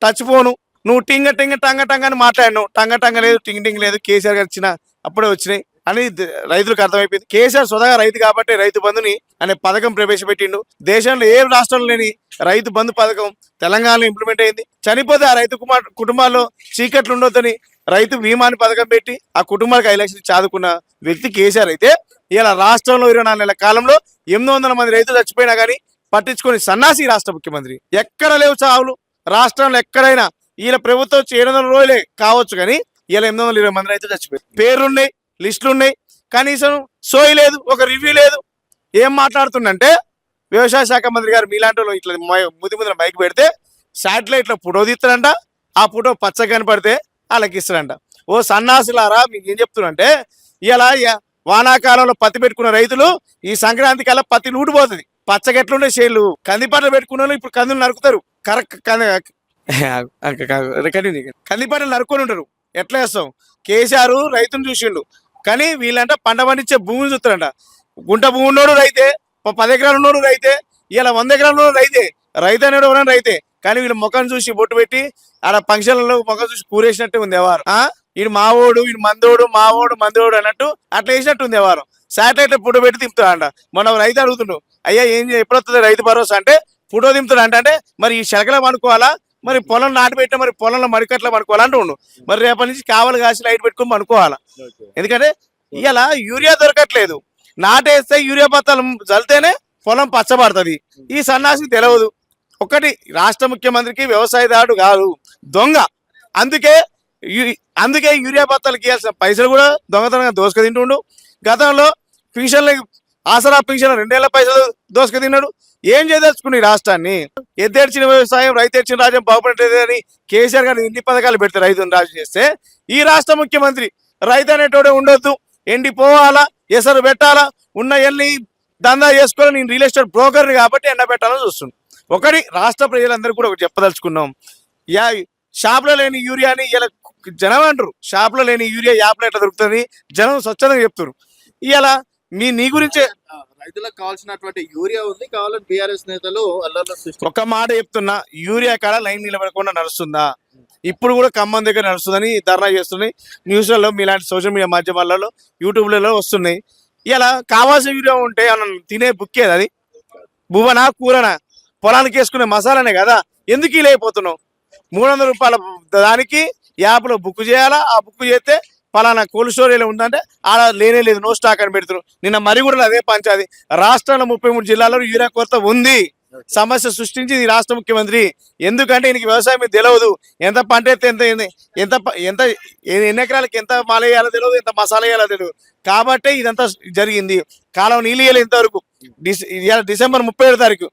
Touch phone నువ్వు టింగ టింగ టంగ టంగ అని మాట్లాడినావు. టంగ టంగ లేదు, టింగ్ టింగ్ లేదు, కేసీఆర్ గారు ఇచ్చిన అప్పుడే వచ్చినాయి అని రైతులకు అర్థమైపోయింది. కేసీఆర్ స్వతగా రైతు కాబట్టి రైతు బంధుని అనే పథకం ప్రవేశపెట్టిండు. దేశంలో ఏ రాష్ట్రంలో లేని రైతు బంధు పథకం తెలంగాణలో ఇంప్లిమెంట్ అయింది. చనిపోతే ఆ రైతు కుటుంబాల్లో చీకట్లు ఉండొద్దని రైతు బీమాని పథకం పెట్టి ఆ కుటుంబానికి 5 లక్షలు చాదుకున్న వ్యక్తి కేసీఆర్ అయితే, ఇలా రాష్ట్రంలో 24 నెలల కాలంలో 800 మంది రైతులు చచ్చిపోయినా కానీ పట్టించుకొని సన్నాసి రాష్ట్ర ముఖ్యమంత్రి. ఎక్కడ లేవు చావులు రాష్ట్రంలో ఎక్కడైనా. వీళ్ళ ప్రభుత్వం 700 రోజులే కావచ్చు కానీ ఇలా 820 మంది రైతులు చచ్చిపోయారు. పేర్లున్నాయి, లిస్టులు ఉన్నాయి, కనీసం సోయి లేదు, ఒక రివ్యూ లేదు. ఏం మాట్లాడుతుందంటే వ్యవసాయ శాఖ మంత్రి గారు మీలాంటి వాళ్ళు ఇట్లా ముద్దు ముద్ర బైక్ పెడితే శాటిలైట్లో ఫోటో తీస్తారంట. ఆ ఫోటో పచ్చగా కనపడితే వాళ్ళకి ఇస్తారంట. ఓ సన్నాసులారా, మీకు ఏం చెప్తున్నారంటే ఇలా వానాకాలంలో పత్తి పెట్టుకున్న రైతులు ఈ సంక్రాంతి కల్లా పత్తి లూటిపోతుంది. పచ్చగెట్లుండే చేళ్ళు కందిపట్టలు పెట్టుకున్న వాళ్ళు ఇప్పుడు కందులు నరుకుతారు. కందిపట్టలు నరుకొని ఉంటారు. ఎట్లా వేస్తాం? కేసీఆర్ రైతును చూసిండు కానీ వీళ్ళంట పంట పండించే భూమిని చూస్తారంట. గుంట భూమి ఉన్నోడు రైతే, 10 ఎకరాలు ఉన్నోడు రైతే, ఇలా 100 ఎకరాలు ఉన్నోడు రైతే. రైతు అనేవాడు ఎవరైనా రైతే, కానీ వీళ్ళు ముఖం చూసి బొట్టు పెట్టి ఆడ ఫంక్షన్లలో ముఖం చూసి కూరేసినట్టు ఉంది వ్యవహారం. వీడు మావోడు, వీడు మందోడు, మావోడు మందోడు అన్నట్టు అట్లా వేసినట్టు ఉంది వ్యవహారం. శాటిలైట్ ఫోటో పెట్టి దింపుతాడంట. మన రైతు అడుగుతుండు, అయ్యా ఎప్పుడు వస్తుంది రైతు భరోసా అంటే ఫోటో దింపుతాడంట. అంటే మరి ఈ శలకలో అనుకోవాలా, మరి పొలం నాటు పెట్టినా మరి పొలంలో మడికట్లా పనుకోవాలంటూ ఉండు. మరి రేపటి నుంచి కావాలి కాసి లైట్ పెట్టుకొని పనుకోవాలా. ఎందుకంటే ఇలా యూరియా దొరకట్లేదు. నాటేస్తే యూరియా పత్తాలు చల్లితేనే పొలం పచ్చబడుతుంది. ఈ సన్నాసికి తెలియదు. ఒకటి, రాష్ట్ర ముఖ్యమంత్రికి వ్యవసాయదారుడు కాదు, దొంగ. అందుకే యూరియా పత్తాలకి ఇవ్వాల్సిన పైసలు కూడా దొంగతనంగా దోసుక తింటుండు. గతంలో పింఛన్ల ఆసరా పింఛన్ 2 ఏళ్ల పైసలు దోసుక తిన్నాడు. ఏం చేయదలుచుకుని రాష్ట్రాన్ని? ఎద్దేడ్చిన వ్యవసాయం, రైతేడ్చిన రాజ్యం బాగుపడేది అని కేసీఆర్ గారు ఇన్ని పథకాలు పెడితే రైతును రాజు చేస్తే, ఈ రాష్ట్ర ముఖ్యమంత్రి రైతు అనేటోడే ఉండొద్దు, ఎండిపోవాలా, ఎసరు పెట్టాలా, ఉన్న ఎల్ని దందా చేసుకోవాలి, నేను రియల్ ఎస్టేట్ బ్రోకర్ని కాబట్టి ఎండ పెట్టాలని చూస్తున్నాను. ఒకటి, రాష్ట్ర ప్రజలందరూ కూడా ఒకటి చెప్పదలుచుకున్నాం. షాప్లో లేని యూరియాని ఇలా జనం అంటారు, షాప్లో లేని యూరియా యాప్లో ఎట్లా దొరుకుతుంది, జనం స్వచ్ఛంగా చెప్తారు. ఇలా నీ గురించే రైతులకు కావాల్సినటువంటి యూరియా ఉంది, కావాలని బీఆర్ఎస్ నేతలు ఒక మాట చెప్తున్నా, యూరియా కాడ లైన్ నిలబడకుండా నడుస్తుందా? ఇప్పుడు కూడా ఖమ్మం దగ్గర నడుస్తుందని ధర్నా చేస్తున్నాయి న్యూస్లలో, మీలాంటి సోషల్ మీడియా మాధ్యమాలలో, యూట్యూబ్లలో వస్తున్నాయి. ఇలా కావాల్సిన యూరియా ఉంటే తినే బుక్కేది అది? భువనా కూరనా? పొలానికి వేసుకునే మసాలానే కదా. ఎందుకు ఇలా అయిపోతున్నావు? 300 రూపాయల దానికి యాప్లో బుక్ చేయాలా. ఆ బుక్ చేస్తే పలానా కోల్డ్ స్టోరేజ్లో ఉందంటే ఆడ లేనే లేదు, నో స్టాక్ అని పెడుతున్నారు. నిన్న మరిగూడలో అదే పంచాది. రాష్ట్రంలో 33 జిల్లాల్లో యూరియా కొరత ఉంది. సమస్య సృష్టించింది రాష్ట్ర ముఖ్యమంత్రి. ఎందుకంటే ఈయనకి వ్యవసాయం మీద తెలియదు. ఎంత పంట ఎత్తే ఎంత ఎంత ఎన్ని ఎకరాలకి ఎంత మాల వేయాలో తెలియదు, ఎంత మసాలా వేయాలో తెలియదు. కాబట్టే ఇదంతా జరిగింది. కాలం నీళ్ళు వేయాలి ఇంతవరకు. డిసెంబర్ 31 తారీఖు